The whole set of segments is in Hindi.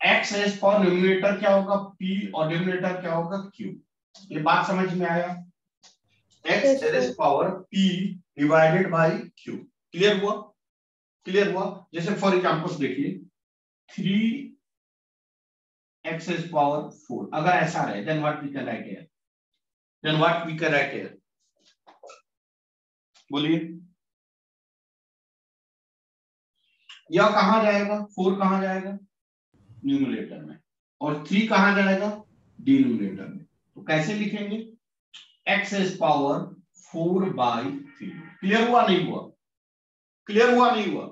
एक्स रेस पावर न्यूमरेटर क्या होगा p और डिनोमिनेटर क्या होगा q। ये बात समझ में आया? X raise power p divided by q। Clear हुआ? क्लियर हुआ? जैसे फॉर एग्जांपल देखिए 3x रेस पावर 4 अगर ऐसा रहे then what we can write here, then what we can write here, बोलिए। यह कहां जाएगा? 4 कहां जाएगा? न्यूमरेटर में, और 3 कहां जाएगा? डिनोमिनेटर में। तो कैसे लिखेंगे? X raise power 4/3। क्लियर हुआ नहीं हुआ? क्लियर हुआ नहीं हुआ?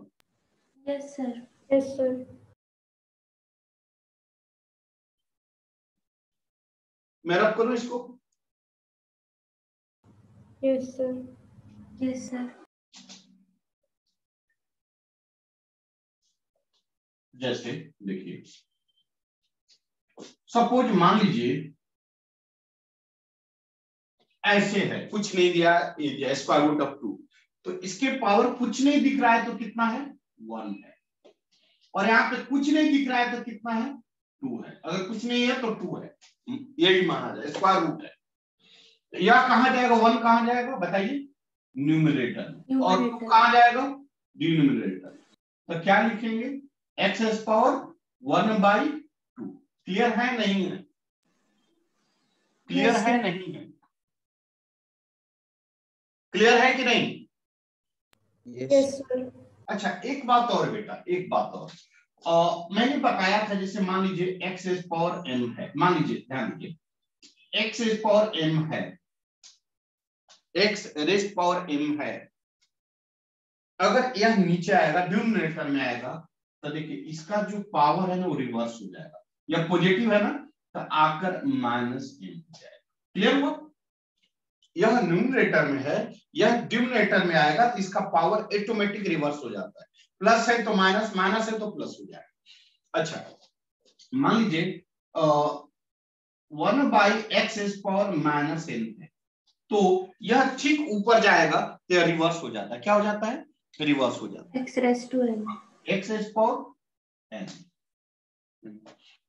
Yes sir. Yes sir. मैं रब करूं इसको? Yes sir. Yes sir. जैसे देखिए सपोज मान लीजिए ऐसे है, कुछ नहीं दिया, ये दिया स्क्वायर रूट ऑफ 2, तो इसके पावर कुछ नहीं दिख रहा है तो कितना है? 1 है। और यहाँ पे कुछ नहीं दिख रहा है तो कितना है? 2 है। अगर कुछ नहीं है तो 2 है, यही माना जाए, स्क्वायर रूट है। यह कहां जाएगा? 1 कहां जाएगा बताइए? न्यूमरेटर। और 2 कहां जाएगा? डिनोमिनेटर। तो क्या लिखेंगे? X raise power 1/2। क्लियर है नहीं है? क्लियर है नहीं है? क्लियर है कि नहीं? Yes sir. अच्छा एक बात और बेटा, एक बात और मैंने बताया था, जैसे मान लीजिए एक्स रेस पावर m है, मान लीजिए, ध्यान दीजिए एक्स रेस पावर m है, एक्स रेस पावर m है। अगर यह नीचे आएगा, डिनोमिनेटर में आएगा, तो देखिए इसका जो पावर है ना वो रिवर्स हो जाएगा। यह पॉजिटिव है ना, तो आकर माइनस m हो जाएगा। क्लियर हुआ? यह न्यूमरेटर में है, यह डिनोमिनेटर में आएगा, तो इसका पावर ऑटोमेटिक रिवर्स हो जाता है। प्लस है तो माइनस, माइनस है तो प्लस हो जाएगा। अच्छा मान लीजिए 1/x⁻n है, तो यह ठीक ऊपर जाएगा तो यह रिवर्स हो जाता है। क्या हो जाता है? रिवर्स हो जाता है। x⁻n। x⁻n।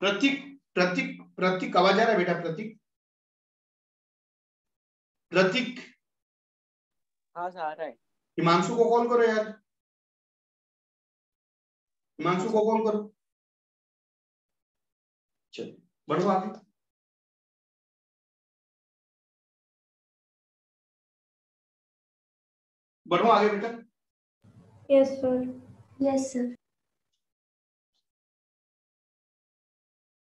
प्रतीक प्रतीक प्रतीक आवाज आ रहा है बेटा? प्रतीक प्रतीक हाँ सर आ रहा है। हिमांशु को कॉल करो यार, हिमांशु को कॉल करो। चलो बढ़ो आगे। बढ़ो आगे बेटा। Yes sir. Yes sir.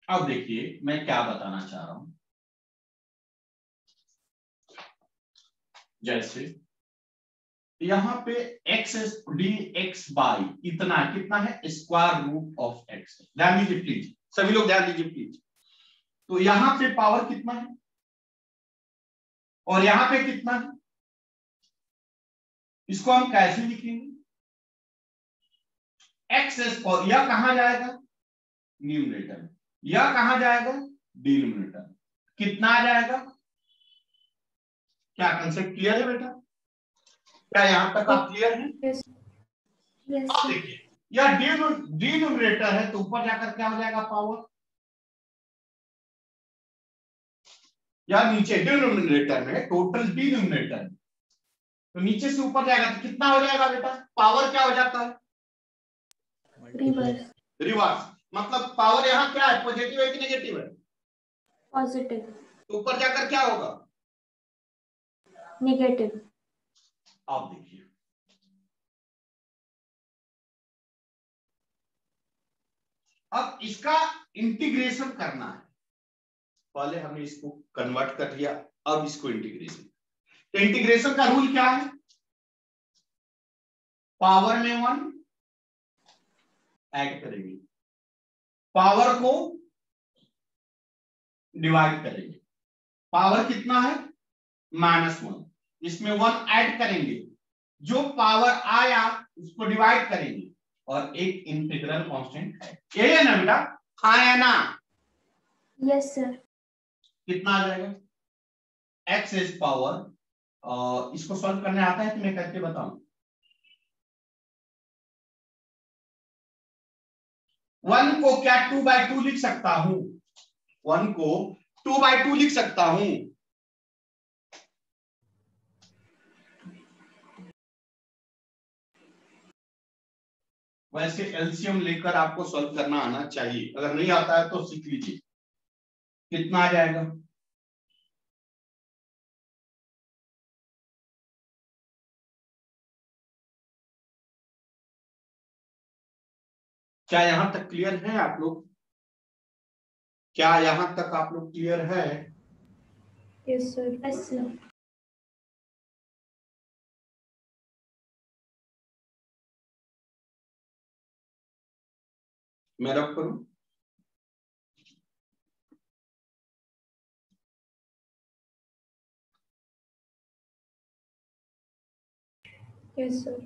अब देखिए मैं क्या बताना चाह रहा हूं। जैसे यहां पे x dx बाई इतना कितना है? Square root of x। ध्यान दीजिए प्लीज, सभी लोग ध्यान दीजिए प्लीज। तो यहां पे पावर कितना है और यहां पे कितना है? इसको हम कैसे लिखेंगे? एक्स पावर, यह कहां जाएगा? न्यूमरेटर। यह कहां जाएगा? डिनोमिनेटर। कितना आ जाएगा? क्या कंसेप्ट क्लियर है बेटा? क्या यहां तक आप क्लियर हैं? यस। यस अब सर। देखिए यह डिनोमिनेटर है तो ऊपर जाकर क्या हो जाएगा? पावर। या नीचे डिनोमिनेटर में टोटल डिनोमिनेटर, तो नीचे से ऊपर जाएगा तो कितना हो जाएगा बेटा? पावर क्या हो जाता है? रिवर्स। रिवर्स। मतलब पावर यहाँ क्या है? पॉजिटिव है कि नेगेटिव है? पॉजिटिव। तो ऊपर जाकर क्या होगा? नेगेटिव। आप देखिए अब इसका इंटीग्रेशन करना है। पहले हमने इसको कन्वर्ट कर लिया, अब इसको इंटीग्रेशन। तो इंटीग्रेशन का रूल क्या है? पावर में 1 ऐड करेंगे, पावर को डिवाइड करेंगे। पावर कितना है? -1। इसमें 1 ऐड करेंगे, जो पावर आया उसको डिवाइड करेंगे, और एक इंटीग्रल कांस्टेंट है। यही है ना बेटा? हाँ या ना? Yes sir. कितना आ जाएगा? एक्स इज पावर, इसको सॉल्व करने आता है कि मैं करके बताऊं? 1 को क्या 2/2 लिख सकता हूं? 1 को 2/2 लिख सकता हूं। वैसे एलसीएम लेकर आपको सॉल्व करना आना चाहिए, अगर नहीं आता है तो सीख लीजिए। कितना आ जाएगा? क्या यहां तक क्लियर है आप लोग? क्या यहां तक आप लोग क्लियर है? Yes sir. Yes sir. मैं रब करूं? Yes sir.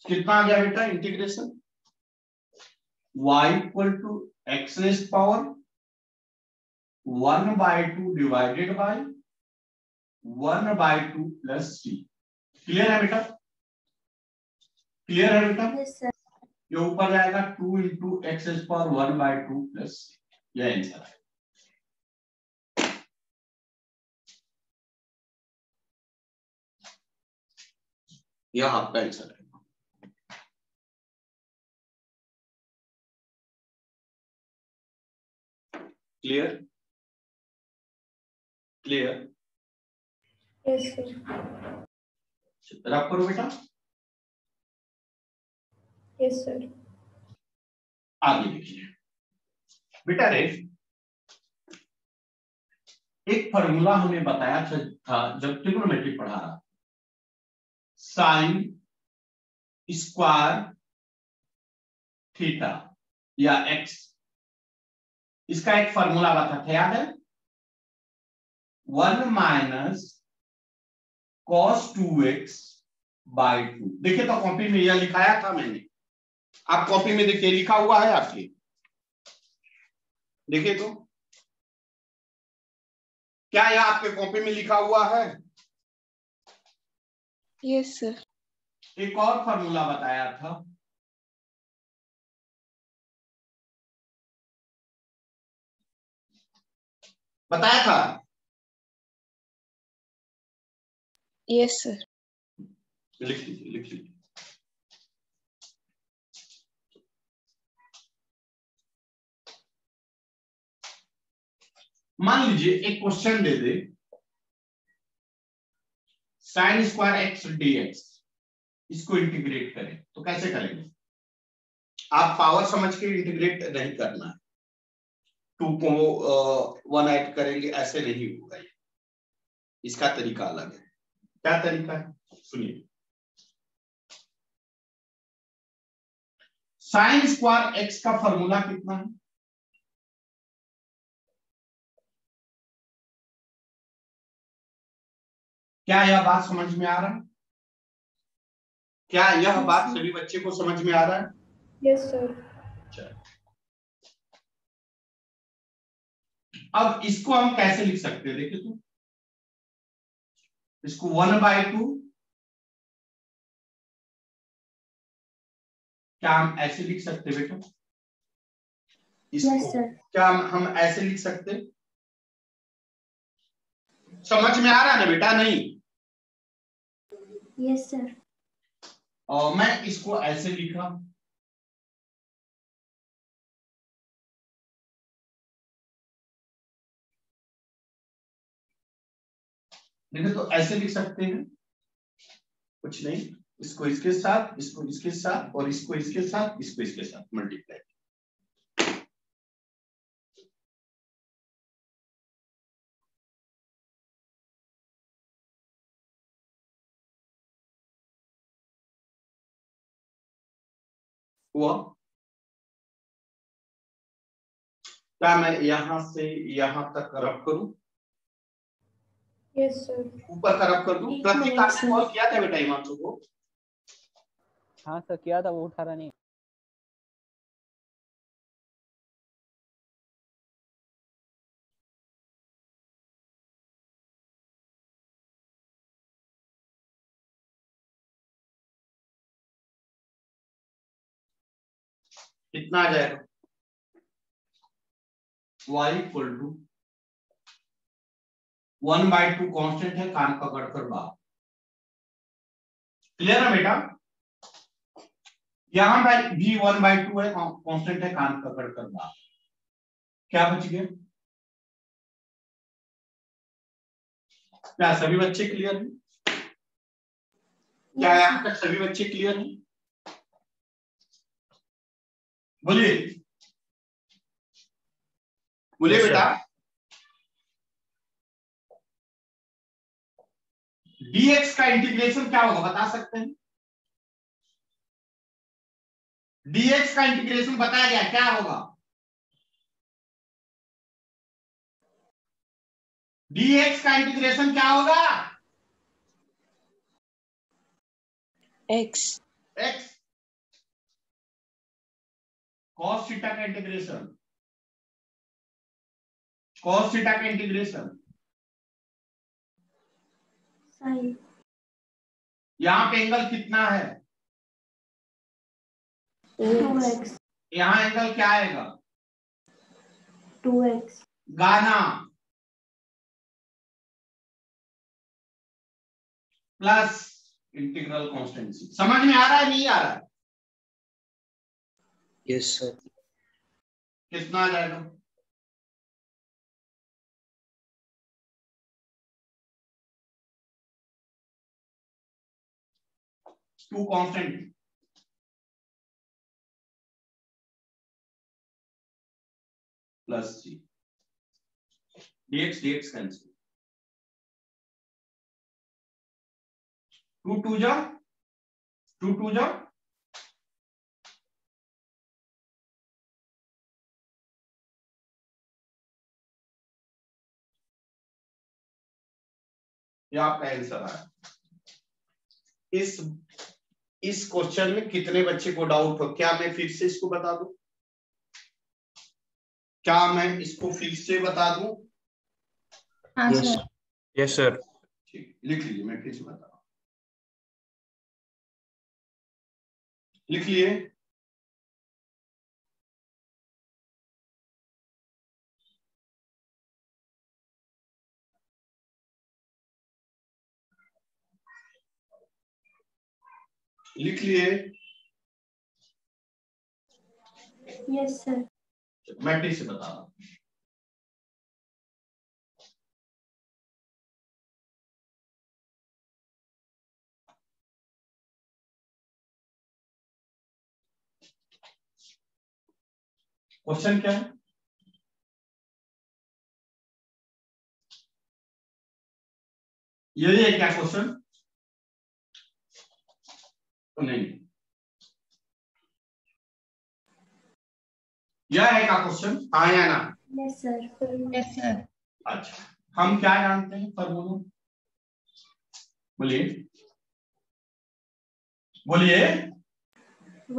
कितना आ गया बेटा integration? y equal to x raise power 1/2 divided by 1/2 plus c। Clear है बेटा? क्लियर है बेटा? Yes sir. ये ऊपर जाएगा 2 into x raise power 1/2 plus c। यह आंसर है। यह आपका आंसर है। Clear? Clear? Yes sir. Rub करो बेटा। Yes sir. आगे देखिए बेटा रे, एक फॉर्मूला हमें बताया था जब ट्रिग्नोमेट्री पढ़ा रहा, साइन स्क्वायर थीटा या एक्स, इसका एक फॉर्मूला बताया था, याद है? 1 माइनस कॉस 2x/2। देखिए तो कॉपी में यह लिखाया था मैंने, आप कॉपी में देखिए लिखा हुआ है आपके, देखिए तो क्या यह आपके कॉपी में लिखा हुआ है? Yes sir. एक और फॉर्मूला बताया था, बताया था? Yes sir. लिख लीजिए, लिख लीजिए। मान लीजिए एक क्वेश्चन दे दे, साइन स्क्वायर एक्स डीएक्स, इसको इंटीग्रेट करें तो कैसे करेंगे? आप पावर समझ के इंटीग्रेट नहीं करना है, 2 को 1 ऐड करेंगे ऐसे नहीं होगा, इसका तरीका अलग है। क्या तरीका है सुनिए। साइन स्क्वायर एक्स का फॉर्मूला कितना है? क्या यह बात समझ में आ रहा है? क्या यह बात सभी बच्चे को समझ में आ रहा है? Yes sir. अब इसको हम कैसे लिख सकते हैं? देखिए तो, इसको 1/2 क्या हम ऐसे लिख सकते हैं बेटा? इसको यस सर। क्या हम ऐसे लिख सकते हैं? समझ में आ रहा है ना बेटा? नहीं? Yes sir. और मैं इसको ऐसे लिखा, देखिए तो ऐसे लिख सकते हैं, कुछ नहीं, इसको इसके साथ, इसको इसके साथ, और इसको इसके साथ, इसको इसके साथ मल्टीप्लाई। हुआ? क्या मैं यहां से यहां तक रब करूं? Yes sir. ऊपर का रब कर दूं? एक प्रतीक मिनट आपने सर। कॉल किया था बेटा हिमांशु को? हाँ सर किया था, वो उठा रहा नहीं। कितना आ जाएगा? y इक्वल टू 1/2 कांस्टेंट है, कान पकड़ कर बाहर। क्लियर है बेटा? यहां भाई भी 1/2 है, कांस्टेंट है, कान पकड़ कर बाहर। क्या बच गया? क्या सभी बच्चे क्लियर हैं? क्या यहाँ तक सभी बच्चे क्लियर हैं? बोलिए बोलिए बेटा। dx का इंटीग्रेशन क्या होगा बता सकते हैं? dx का इंटीग्रेशन बताया गया, क्या होगा? dx का इंटीग्रेशन क्या होगा? x x cos थीटा का इंटीग्रेशन, cos थीटा का इंटीग्रेशन साइन। यहां पे एंगल कितना है? 2x। यहां एंगल क्या आएगा? 2x। गाना प्लस इंटीग्रल कॉन्स्टेंसी। समझ में आ रहा है नहीं आ रहा है? Yes sir. कितना आ जाएगा? Two constant plus c dx cancel. 2 2 जा 2 2 जा ये आपका आंसर है। इस क्वेश्चन में कितने बच्चे को डाउट हो? क्या मैं फिर से इसको बता दूं? क्या मैं इसको फिर से बता दूं? हाँ यस सर। Yes sir. ठीक, लिख लीजिए, मैं फिर से बता रहा हूं। लिख लिए? लिख लिए? Yes sir. मैं फिर से बता रहा हूं। क्वेश्चन क्या है? यही है क्या क्वेश्चन? तो नहीं, यह है का क्वेश्चन? हाँ या ना? Yes sir. Yes sir. अच्छा, हम क्या जानते हैं फॉर्मूला? बोलिए बोलिए।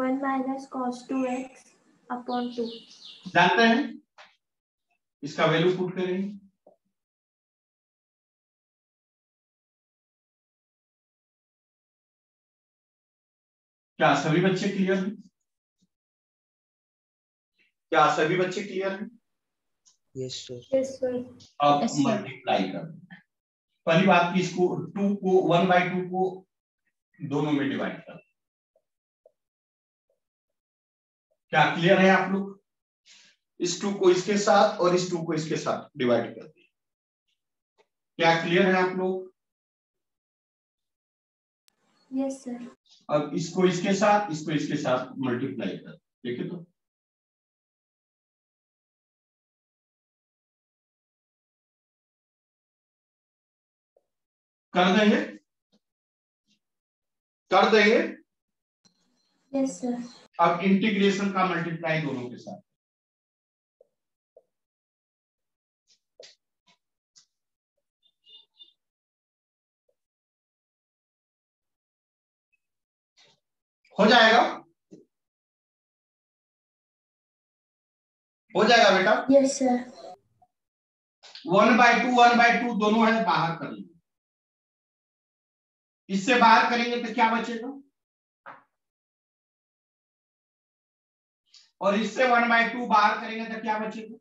1 माइनस cos 2x अपॉन 2। जानते हैं? इसका वैल्यू पुट करेंगे। क्या सभी बच्चे क्लियर हैं? क्या सभी बच्चे क्लियर हैं? Yes sir. Yes sir. अब Yes, sir. मल्टीप्लाई कर, पहली बात की इसको 2 को 1/2 को दोनों में डिवाइड कर। क्या क्लियर है आप लोग? इस 2 को इसके साथ और इस 2 को इसके साथ डिवाइड कर दिया। क्या क्लियर है आप लोग? Yes sir. अब इसको इसके साथ, इसको इसके साथ मल्टीप्लाई कर, देखिए तो कर देंगे, कर देंगे। Yes sir. अब इंटीग्रेशन का मल्टीप्लाई दोनों के साथ। हो जाएगा? हो जाएगा बेटा? Yes sir. 1/2 दोनों है, बाहर कर लेंगे। इससे बाहर करेंगे तो क्या बचेगा? और इससे 1/2 बाहर करेंगे तो क्या बचेगा?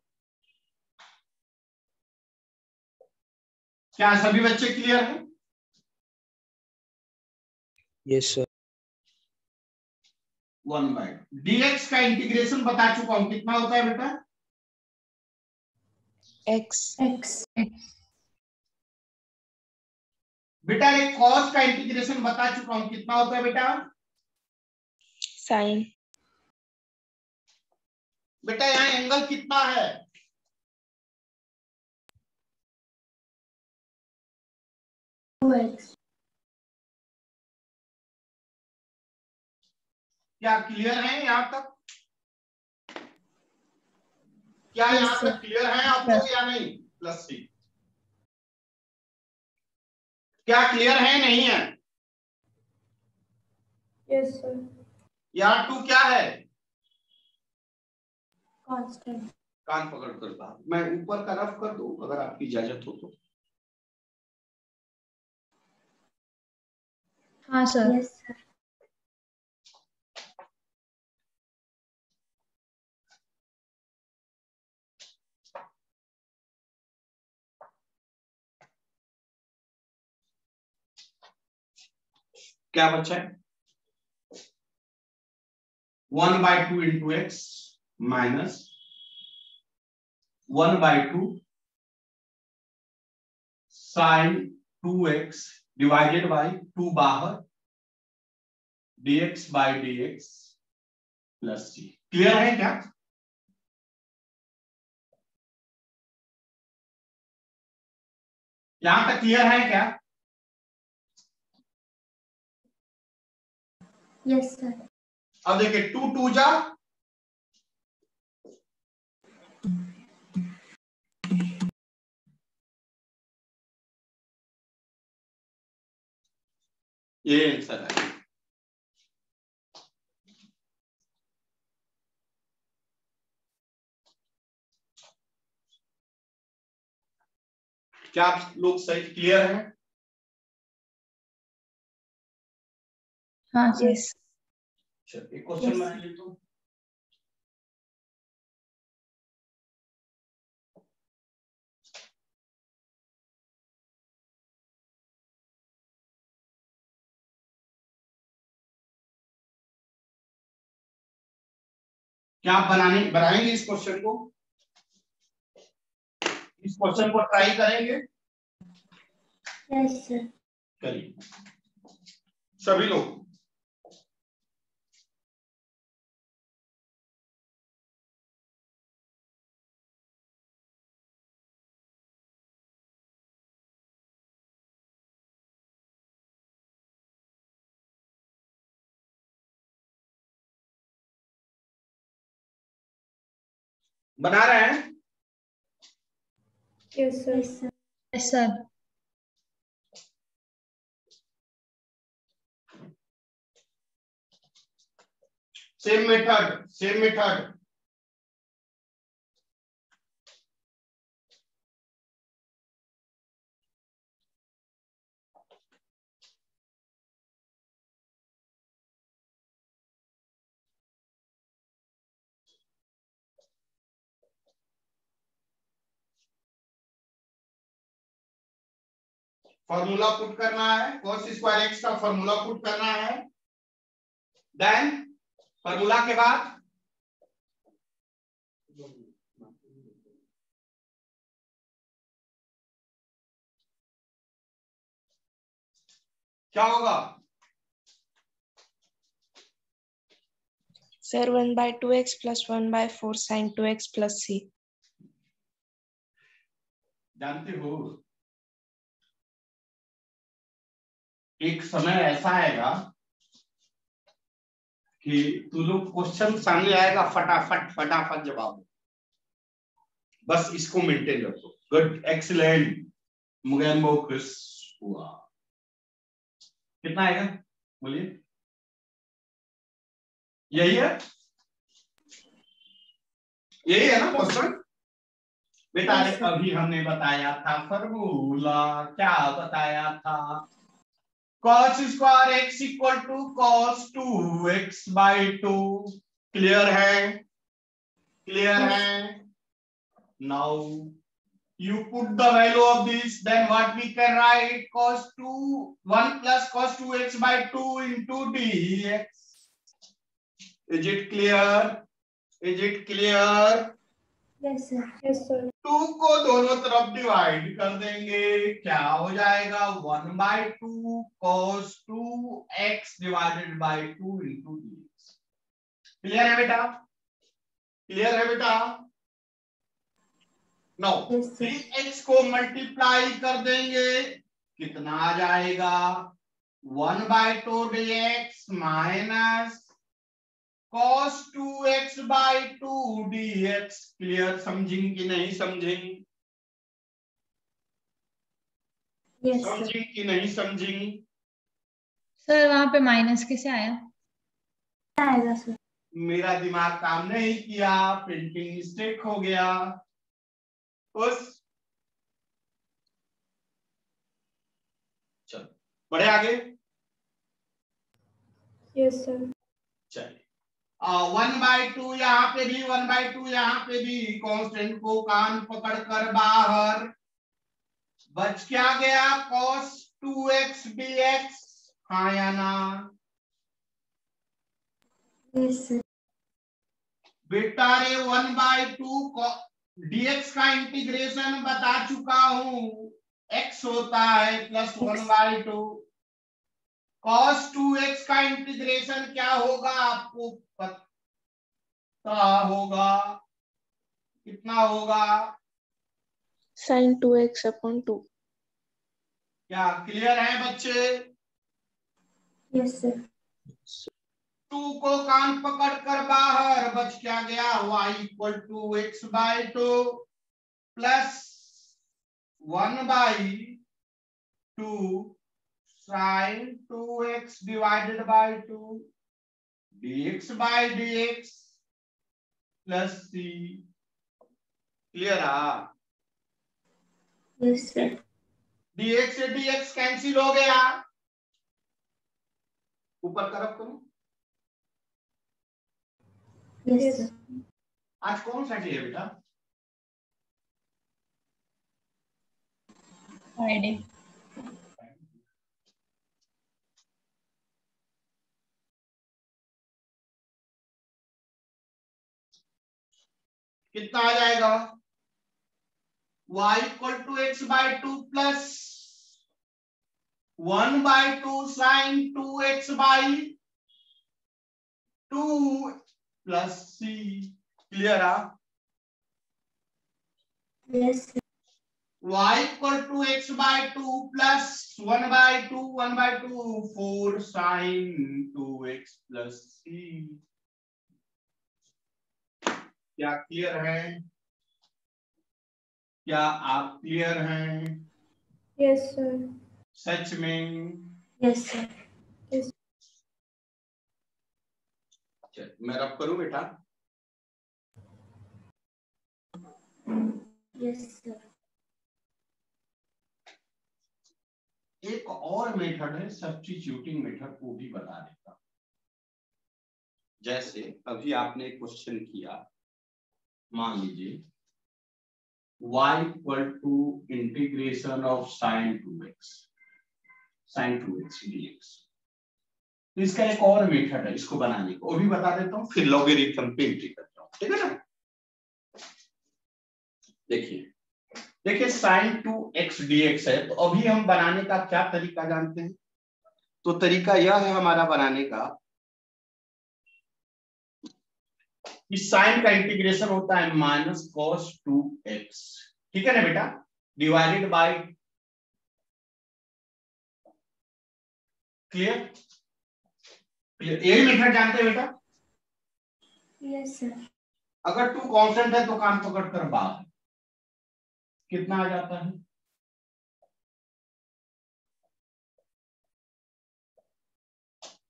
क्या सभी बच्चे क्लियर हैं? Yes, sir. 1/2 dx का इंटीग्रेशन बता चुका हूं, कितना होता है बेटा? X. बेटा एक cos का इंटीग्रेशन बता चुका हूं, कितना होता है बेटा? Sin. बेटा यहाँ एंगल कितना है? x क्या क्लियर है यहाँ तक? क्या Yes, यहाँ sir. तक क्लियर है आप लोग या नहीं? +3 क्या क्लियर है नहीं है? Yes, sir. यहाँ 2 क्या है? Constant. कान पकड़ कर बात, मैं ऊपर का रफ कर दूं अगर आपकी इजाजत हो तो। हाँ सर। Yes, sir. क्या बचा है? 1/2 into x minus 1/2 sine 2x divided by 2 बाहर dx बाई dx प्लस c। क्लियर है क्या? यहां तक क्लियर है क्या? Yes, sir. अब देखिए 2 2 जा ये आंसर है। क्या आप लोग सही क्लियर हैं? हाँ सर। Yes. चलिए एक क्वेश्चन मैं लेता हूं। क्या आप बनाएंगे इस क्वेश्चन को? इस क्वेश्चन को ट्राई करेंगे? Yes, sir. करिए सभी लोग। बना रहे हैं? Yes, sir. Yes, sir. Yes sir. Same method formula put करना है, cos स्क्वायर x का फॉर्मूला पुट करना है। देन फॉर्मूला के बाद क्या होगा? Sir, 1/2x plus 1/4 sin 2x plus c. जानते हो एक समय ऐसा आएगा कि तू लोग क्वेश्चन सामने आएगा, फटाफट जवाब दो। बस इसको मेंटेन रखो। गुड, एक्सीलेंट, मुगेम्बो क्रिस हुआ। कितना आएगा बोलिए? यही है ना क्वेश्चन बेटा? अभी हमने बताया था फॉर्मूला, क्या बताया था? cos square x equal to cos 2x/2। Clear है? क्लियर है? Now you put the value of this, then what we can write? Cos 1 plus cos 2x by 2 into dx. Is it clear? Is it clear? Yes, sir. Yes, sir. 2 को दोनों तरफ डिवाइड कर देंगे, क्या हो जाएगा? 1 by 2 cos 2x divided by 2 into dx. Clear है बेटा? क्लियर है बेटा? No, Yes, sir. 3x को मल्टीप्लाई कर देंगे, कितना आ जाएगा? 1 by 2 dx minus cos 2x by 2 dx. Clear? समझेंगे कि नहीं समझेंगे? Yes, sir. समझेंगे कि नहीं समझेंगे? सर वहां पे माइनस कैसे आया? आएगा सर। मेरा दिमाग काम नहीं किया, प्रिंटिंग मिस्टेक हो गया। बस चलो बढ़े आगे। Yes, sir. चलिए 1 by 2 यहाँ पे भी, 1 by 2 यहाँ पे भी, कांस्टेंट को कान पकड़कर बाहर, बच क्या गया? cos 2x dx। हाँ या ना? Yes, sir. बेटा रे 1 by 2 dx का इंटीग्रेशन बता चुका हूं, x होता है प्लस 1 by 2। cos 2x का इंटीग्रेशन क्या होगा आपको पता होगा? कितना होगा? sin 2x upon 2. क्या क्लियर है बच्चे? Yes, sir. 2 को कान पकड़ कर बाहर, बच क्या गया? y equal to x by 2 plus 1 by 2 sin 2x divided by 2 dx by dx plus c। Clear है? Yes, sir. dx से dx कैंसिल हो गया, ऊपर तरफ करो। Yes, sir. आज कौन सा डे है बेटा? फ्राइडे। कितना आ जाएगा? y equal to x by 2 plus 1 by 2 sin 2x by 2 plus c। Clear है? Yes, sir. y equal to x by 2 plus 1 by 2 1 by 2 4 sin 2x plus c। क्या क्लियर है? क्या आप क्लियर हैं? Yes, sir. सच में? Yes, sir. Yes. चल मैं रब करूं बेटा? Yes, sir. एक और मेथड है सब्स्टिट्यूटिंग मेथड, वो भी बता देता हूं। जैसे अभी आपने क्वेश्चन किया, मान लीजिए y equal to integration of sin 2x dx। तो इसका एक और मेथड है इसको बनाने को, वो भी बता देता हूँ, फिर लॉगरिथम पे एंट्री करता हूँ, ठीक है ना? देखिए sin 2x dx है, तो अभी हम बनाने का क्या तरीका जानते हैं? तो तरीका यह है हमारा बनाने का कि साइन का इंटीग्रेशन होता है माइनस cos 2x, ठीक है ना बेटा, डिवाइडेड बाय, क्लियर? यही मेथड जानते हैं बेटा? Yes, sir. अगर 2 कांस्टेंट है तो कान पकड़ कर बाहर, कितना आ जाता है?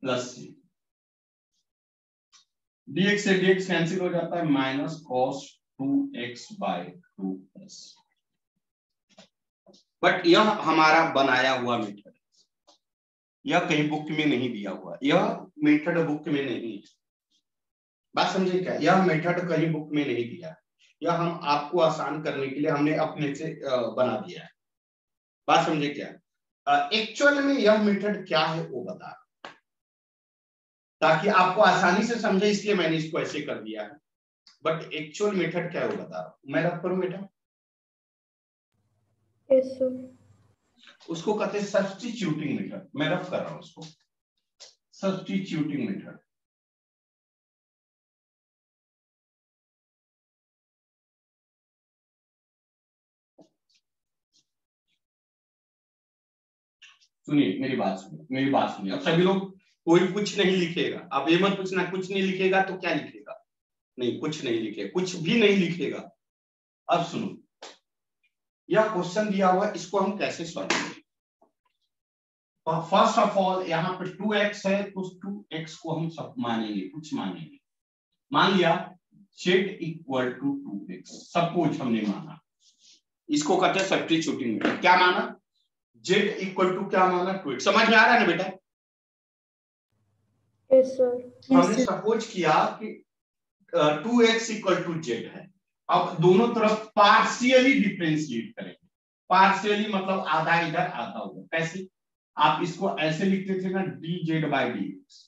Plus c। dx से dx कैंसिल हो जाता है, minus cos 2x by 2 plus. But यह हमारा बनाया हुआ मेथड है, यह कहीं बुक में नहीं दिया हुआ, यह मेथड बुक में नहीं है, बात समझे क्या? यह मेथड कहीं बुक में नहीं दिया है, यह हम आपको आसान करने के लिए हमने अपने से बना दिया है। बात समझे क्या? एक्चुअल में यह मेथड क्या है वो बता, ताकि आपको आसानी से समझे, इसलिए मैंने इसको ऐसे कर दिया है। बट एक्चुअल मेथड क्या है वो बता रहा हूं। मैं रब करूं बेटा? Yes sir. उसको कहते हैं सब्स्टिट्यूटिंग मेथड। मैं रब कर रहा हूं उसको, सब्स्टिट्यूटिंग मेथड। सुनिए मेरी बात सुनिए, मेरी बात सुनिए। अब सभी लोग, कोई कुछ नहीं लिखेगा। अब ये मत पूछना कुछ नहीं लिखेगा तो क्या लिखेगा, नहीं कुछ नहीं लिखेगा, कुछ भी नहीं लिखेगा। अब सुनो, यह क्वेश्चन दिया हुआ, इसको हम कैसे सॉल्व करेंगे? फर्स्ट ऑफ ऑल यहाँ पे 2x है तो 2x को हम सब मानेंगे, कुछ मानेंगे। मान लिया z equal to 2x, suppose हमने माना, इसको कहते हैं सब्स्टिट्यूटिंग मेथड। क्या माना? z इक्वल टू क्या माना? 2x। समझ में आ रहा है ना बेटा? Yes sir. हमने सपोज किया कि 2x इक्वल टू z है। अब दोनों तरफ पार्शियली डिफरेंशिएट करेंगे। पार्शियली मतलब आधा इधर आधा उधर। कैसे? आप इसको ऐसे लिखते थे ना, dz बाई dx,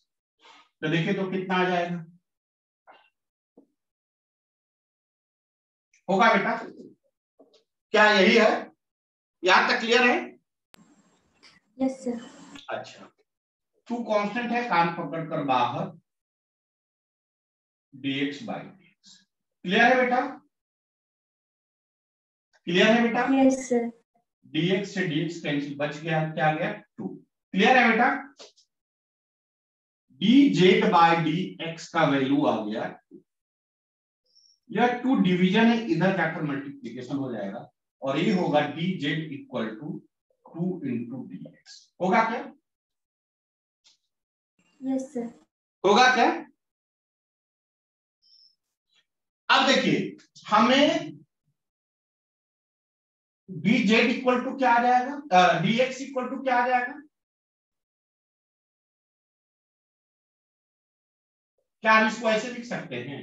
तो देखिए तो कितना आ जाएगा? होगा बेटा? क्या यही है? यहां तक क्लियर है? Yes sir. अच्छा, 2 कांस्टेंट है, काम पकड़ कर बाहर, dx बाई dx। क्लियर है बेटा? क्लियर है बेटा? Yes sir. dx से dx कैंसिल, बच गया, क्या आ गया? 2। क्लियर है बेटा? dz बाई dx का वैल्यू आ गया 2। यह 2 डिवीजन है, इधर जाकर मल्टीप्लीकेशन हो जाएगा और ये होगा dz equal to 2 into dx। होगा क्या? Yes sir. होगा क्या? अब देखिए, हमें dz इक्वल टू क्या आ जाएगा, dx इक्वल टू क्या आ जाएगा? क्या हम इसको ऐसे लिख सकते हैं?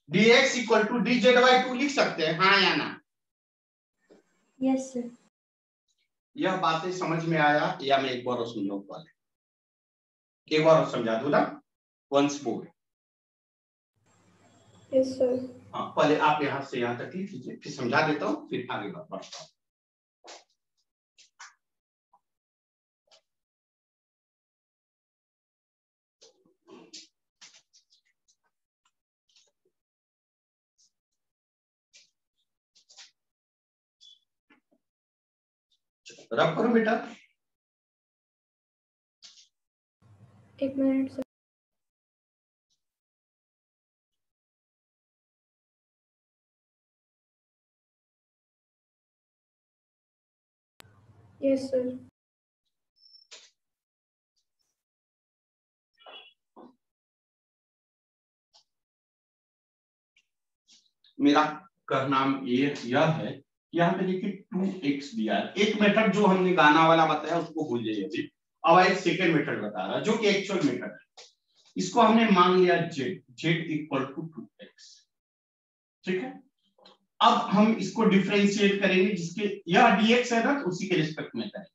dx equal to dz by 2 लिख सकते हैं, हाँ या ना? Yes sir. यह बातें समझ में आया या मैं एक बार और समझाऊं वाले? एक बार और समझा दूं ना, वंस मोर। Yes sir. हाँ, पहले आप यहां से यहां तक लिख लीजिए, फिर समझा देता हूं, फिर आगे बढ़ता हूं। रब करो बेटा। एक मिनट सर। Yes sir. मेरा कहना यह है, यहाँ पे देखिए 2x दिया है। एक मेथड जो हमने गाना वाला बताया उसको भूल जाइए अभी। अब एक सेकेंड मेथड बता रहा है जो कि एक्चुअल मेथड है। इसको हमने मान लिया z इक्वल टू 2x, ठीक है। अब हम इसको डिफरेंशिएट करेंगे, जिसके यह dx है ना, तो उसी के रिस्पेक्ट में करेंगे।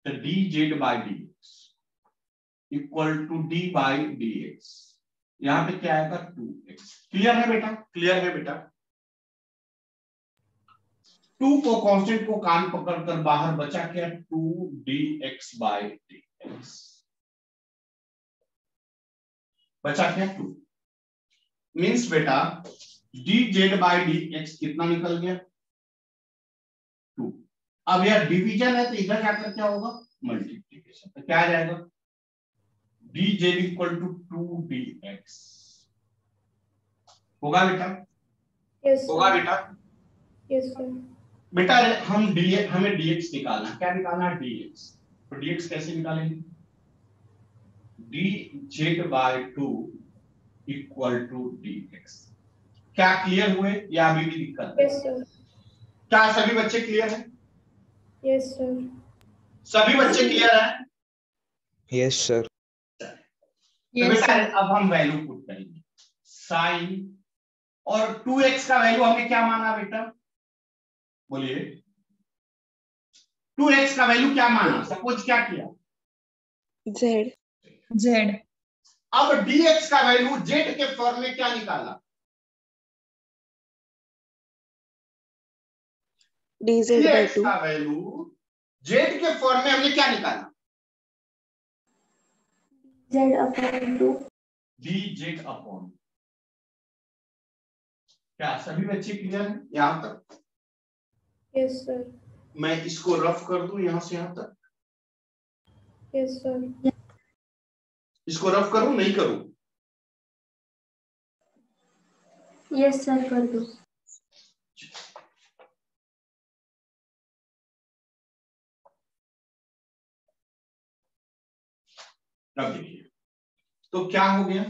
तो dz by dx equal to d by dx, यहाँ पे क्या आएगा 2x। क्लियर है बेटा? क्लियर है बेटा? 2 को कांस्टेंट को कान पकड़कर बाहर बचा क्या? 2dx बाई dx बचा क्या? 2। मीन्स बेटा dz बाई dx कितना निकल गया? 2। अब यह डिवीजन है तो इधर जाकर क्या होगा? मल्टीप्लीकेशन। तो क्या आ जाएगा? dz equal to 2dx। होगा बेटा? यस होगा सर। बेटा? Yes sir. बेटा हमें dx निकालना, क्या निकालना है? dx। तो dx कैसे निकालेंगे? dz by 2 equal to dx। क्या क्लियर हुए या अभी भी दिक्कत है? Yes sir. क्या सभी बच्चे क्लियर हैं? Yes sir. सभी बच्चे क्लियर हैं? Yes, sir. तो Yes, बेटा sir. अब हम वैल्यू पुट करेंगे साइन, और 2x का वैल्यू हमने क्या माना बेटा, बोलिए 2x का वैल्यू क्या माना, सपोज क्या किया, Z. Z. अब dx का वैल्यू z के फॉर्म में क्या निकाला, dz by dx 2. का वैल्यू z के फॉर्म में हमने क्या निकाला, Z/2. dz upon. क्या सभी बच्चे क्लियर हैं यहां तक? Yes, sir. मैं इसको रफ कर दूं यहां से यहां तक, Yes, sir. इसको रफ करूं नहीं करूं? Yes, sir. कर दो. अब देखिए तो क्या हो गया,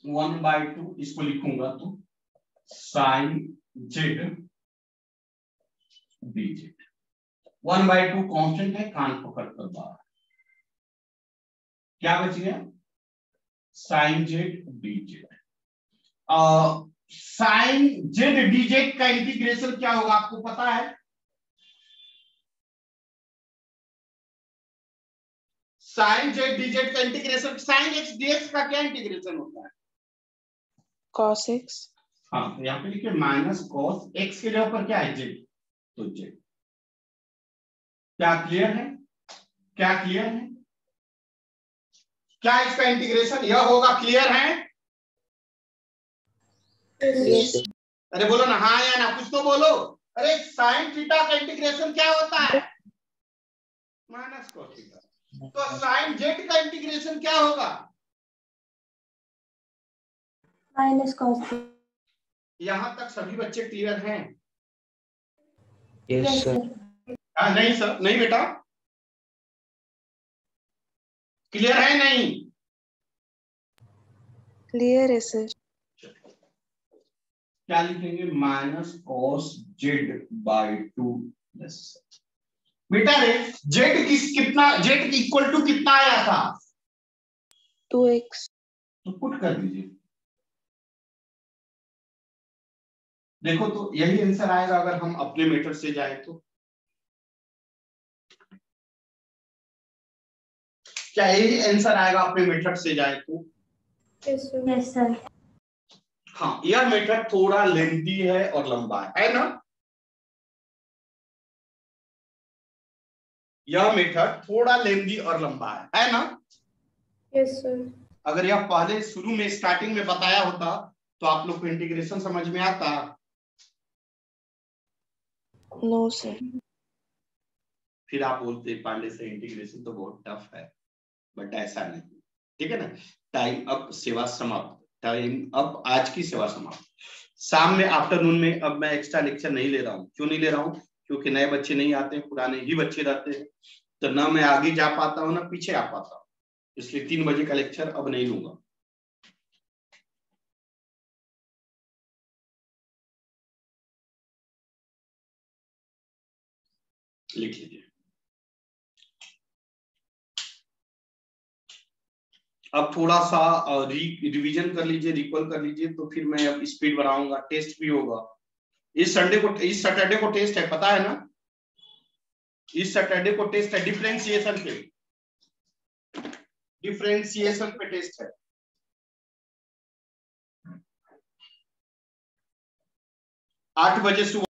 1/2 इसको लिखूंगा तो साइन जेड dz, 1/2 कांस्टेंट है, कान पकड़ कर बाहर, क्या बच गया, sine z dz। Sine z dz का इंटीग्रेशन क्या होगा आपको पता है, साइन जेड dz का इंटीग्रेशन, साइन x dx का क्या इंटीग्रेशन होता है, Cos x. हाँ तो यहाँ पे लिखिए माइनस कॉस x के जगह पर क्या है z, तो z। क्या क्लियर है, क्या क्लियर है, क्या इसका इंटीग्रेशन यह होगा, क्लियर है? Yes. अरे बोलो ना हाँ या ना, कुछ तो बोलो। अरे साइन थीटा का इंटीग्रेशन क्या होता है, माइनस कॉस थीटा। तो साइन जेड का इंटीग्रेशन क्या होगा, Minus cos. यहां तक सभी बच्चे क्लियर हैं? Yes, Yes, sir. sir. नहीं सर, नहीं बेटा, क्लियर है नहीं? Clear है sir. क्या लिखेंगे, minus cos Z by 2 plus, बेटा रे जेड कितना, जेड इक्वल टू कितना आया था, 2x. तो पुट कर दीजिए, देखो तो यही आंसर आएगा अगर हम अपने मेथड से जाए तो। क्या यही आंसर आएगा अपने मेथड से जाए तो? Yes, sir. Yes, sir. हाँ यह मेथड थोड़ा लेंथी है और लंबा है ना, यह मेथड थोड़ा लेंथी और लंबा है ना? Yes, sir. अगर यह पहले शुरू में स्टार्टिंग में बताया होता तो आप लोग को इंटीग्रेशन समझ में आता? No sir. फिर आप बोलते पांडे से इंटीग्रेशन तो बहुत टफ है, बट ऐसा नहीं, ठीक है ना। टाइम अप, सेवा समाप्त, टाइम अप, आज की सेवा समाप्त। शाम में आफ्टरनून में अब मैं एक्स्ट्रा लेक्चर नहीं ले रहा हूँ, क्यों नहीं ले रहा हूँ, क्योंकि नए बच्चे नहीं आते, पुराने ही बच्चे रहते हैं, तो ना मैं आगे जा पाता हूँ ना पीछे आ पाता हूँ, इसलिए 3 बजे का लेक्चर अब नहीं लूंगा। लिख लीजिए, अब थोड़ा सा रिवीजन कर लीजिए, रिकॉल कर लीजिए, तो फिर मैं अब स्पीड बढ़ाऊंगा, टेस्ट भी होगा। इस सैटरडे को टेस्ट है, पता है ना, इस सैटरडे को टेस्ट है, डिफरेंशिएशन पे टेस्ट है। 8 बजे सुबह